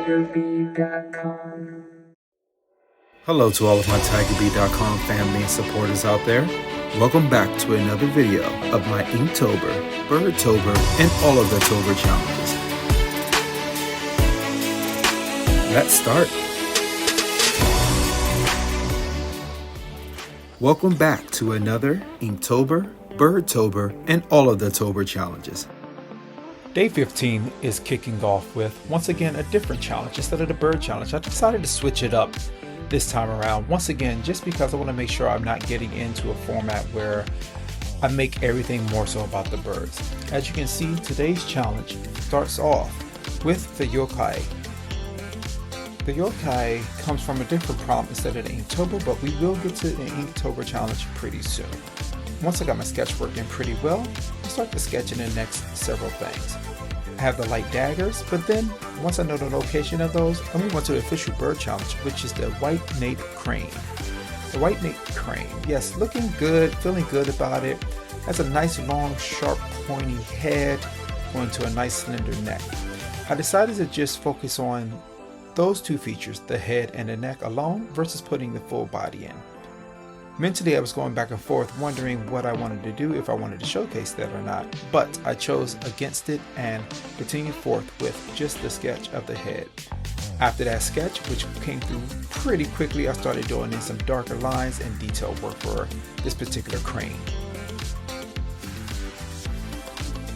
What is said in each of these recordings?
TigerBee.com. Hello to all of my TigerBee.com family and supporters out there. Welcome back to another video of my Inktober, Birdtober, and all of the Tober challenges. Let's start. Welcome back to another Inktober, Birdtober, and all of the Tober challenges. Day 15 is kicking off with, once again, a different challenge. Instead of the bird challenge, I decided to switch it up this time around. Once again, just because I want to make sure I'm not getting into a format where I make everything more so about the birds. As you can see, today's challenge starts off with the yokai. The yokai comes from a different prompt instead of the Inktober, but we will get to the Inktober challenge pretty soon. Once I got my sketch working pretty well, I'll start to sketch in the next several things. I have the light daggers, but then once I know the location of those, I move on to the official bird challenge, which is the white nape crane. The white nape crane, yes, looking good, feeling good about it. Has a nice long, sharp, pointy head going to a nice slender neck. I decided to just focus on those two features, the head and the neck alone, versus putting the full body in. Mentally, I was going back and forth wondering what I wanted to do, if I wanted to showcase that or not, but I chose against it and continued forth with just the sketch of the head. After that sketch, which came through pretty quickly, I started doing in some darker lines and detail work for this particular crane.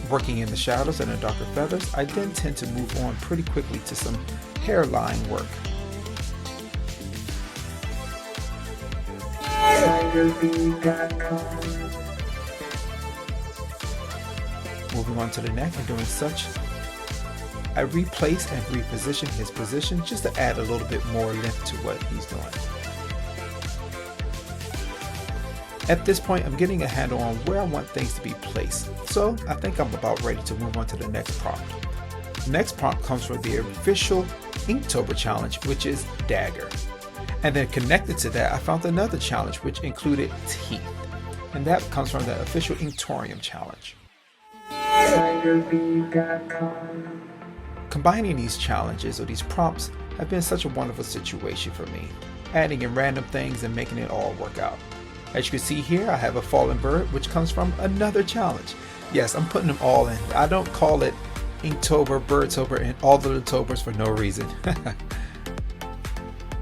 Working in the shadows and the darker feathers, I then tend to move on pretty quickly to some hairline work. TigerBee.com. Moving on to the neck and doing such, I replace and reposition his position just to add a little bit more length to what he's doing. At this point, I'm getting a handle on where I want things to be placed, so I think I'm about ready to move on to the next prompt. The next prompt comes from the official Inktober challenge, which is dagger. And then connected to that, I found another challenge which included teeth. And that comes from the official Inktorium challenge. TigerBee.com. Combining these challenges or these prompts have been such a wonderful situation for me. Adding in random things and making it all work out. As you can see here, I have a fallen bird which comes from another challenge. Yes, I'm putting them all in. I don't call it Inktober, Birdtober, and all of the Tobers for no reason.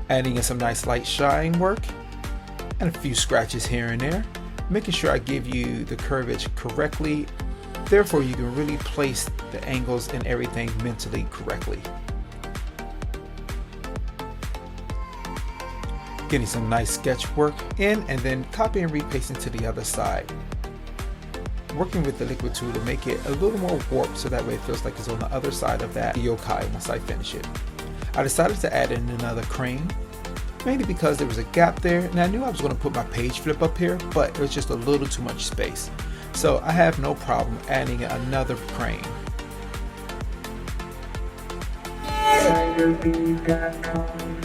Adding in some nice light shine work and a few scratches here and there, making sure I give you the curvage correctly, therefore you can really place the angles and everything mentally correctly. Getting some nice sketch work in and then copy and repasting to the other side. Working with the liquid tool to make it a little more warped so that way it feels like it's on the other side of that yokai once I finish it. I decided to add in another crane, mainly because there was a gap there and I knew I was going to put my page flip up here, but it was just a little too much space. So I have no problem adding another crane. TigerBee.com.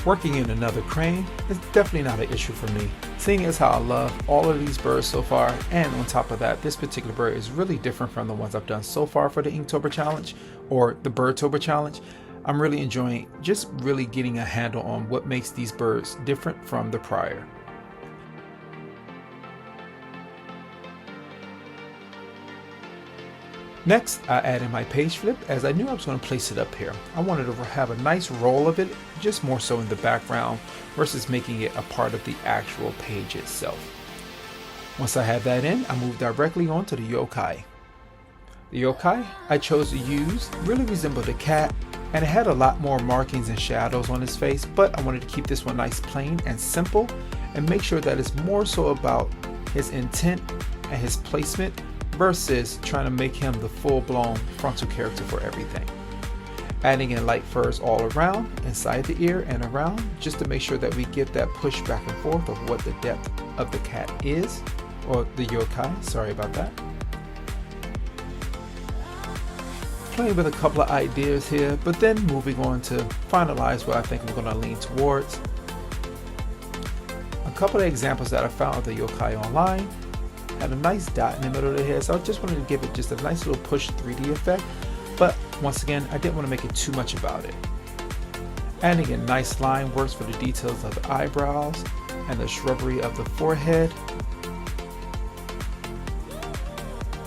Working in another crane is definitely not an issue for me, seeing as how I love all of these birds so far, and on top of that, this particular bird is really different from the ones I've done so far for the Inktober challenge or the Birdtober challenge. I'm really enjoying just really getting a handle on what makes these birds different from the prior. Next, I added my page flip as I knew I was going to place it up here. I wanted to have a nice roll of it, just more so in the background versus making it a part of the actual page itself. Once I had that in, I moved directly on to the yokai. The yokai I chose to use really resembled a cat, and it had a lot more markings and shadows on his face, but I wanted to keep this one nice, plain and simple and make sure that it's more so about his intent and his placement versus trying to make him the full-blown frontal character for everything. Adding in light furs all around, inside the ear and around, just to make sure that we get that push back and forth of what the depth of the cat is, or the yokai, sorry about that. Playing with a couple of ideas here, but then moving on to finalize what I think I'm going to lean towards. A couple of examples that I found of the yokai online had a nice dot in the middle of the head, so I just wanted to give it just a nice little push 3D effect but once again, I didn't want to make it too much about it. Adding a nice line works for the details of the eyebrows and the shrubbery of the forehead.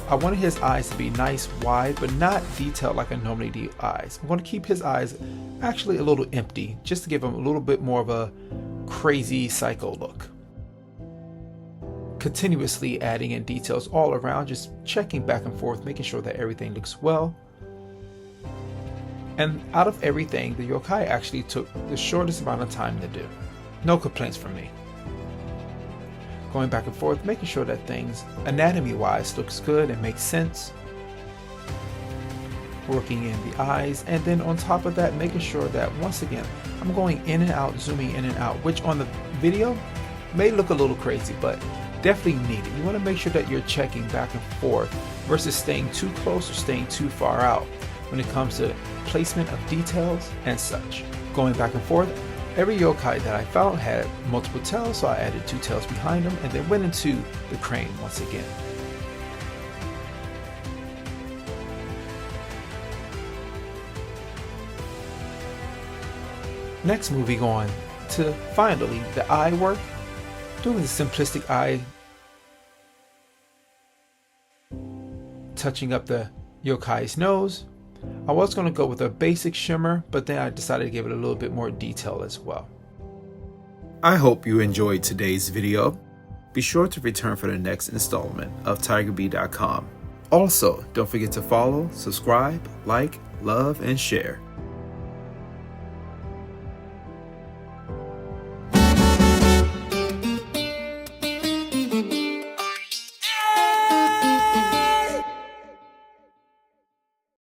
I wanted his eyes to be nice, wide, but not detailed like I normally do eyes. I'm going to keep his eyes actually a little empty, just to give him a little bit more of a crazy psycho look. Continuously adding in details all around, just checking back and forth, making sure that everything looks well. And out of everything, the yokai actually took the shortest amount of time to do. No complaints from me. Going back and forth, making sure that things anatomy-wise looks good and makes sense. Working in the eyes, and then on top of that, making sure that once again, I'm going in and out, zooming in and out, which on the video may look a little crazy, but definitely needed. You want to make sure that you're checking back and forth versus staying too close or staying too far out when it comes to placement of details and such. Going back and forth, every yokai that I found had multiple tails, so I added 2 tails behind them and then went into the crane once again. Next, moving on to finally the eye work, doing the simplistic eye, touching up the yokai's nose. I was going to go with a basic shimmer, but then I decided to give it a little bit more detail as well. I hope you enjoyed today's video. Be sure to return for the next installment of TigerBee.com. Also, don't forget to follow, subscribe, like, love, and share.